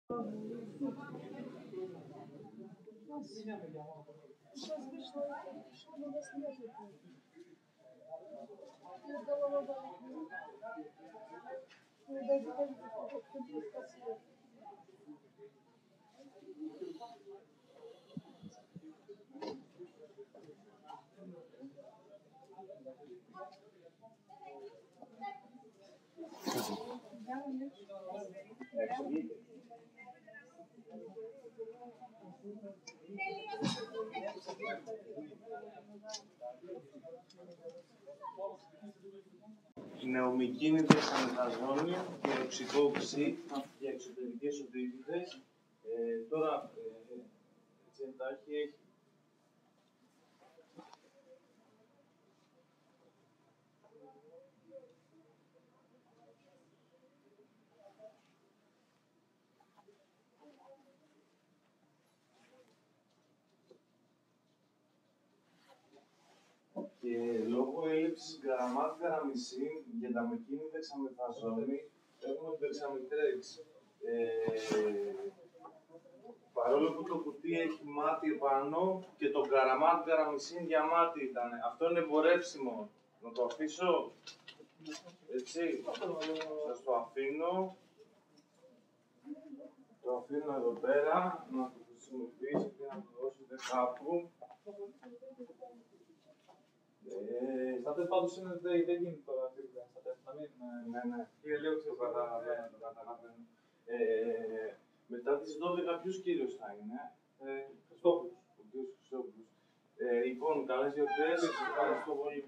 Сейчас вышла много снежных. Я голова болит. Я даже кажется, что кто-то спасет. Νεομικίνητες αμεταζόνια και οξυκόξυ για εξωτερικές οδήγητες. Τώρα, έτσι εντάχει, έχει και λόγω έλλειψης γραμμάτ-γραμμισίν για τα μεκίνητα εξαμεταζόνη έχουμε το εξαμετρέξ. Παρόλο που το κουτί έχει μάτι επάνω και το γραμμάτ-γραμμισίν για μάτι ήταν. Αυτό είναι εμπορεύσιμο. Να το αφήσω. Έτσι. Σας το αφήνω. Το αφήνω εδώ πέρα. Να το χρησιμοποιήσετε, να το δώσετε κάπου. Στα τεστ πάντως είναι δεν γίνεται τώρα στα τεστ, να μην... Ναι. Είναι λίγο Το καταλαβαίνω. Μετά τις 12 ποιος κύριος θα είναι? Χριστόφιλος. Ο κύριος Χριστόφιλος. Λοιπόν, καλές γιορτές. Ευχαριστώ πολύ.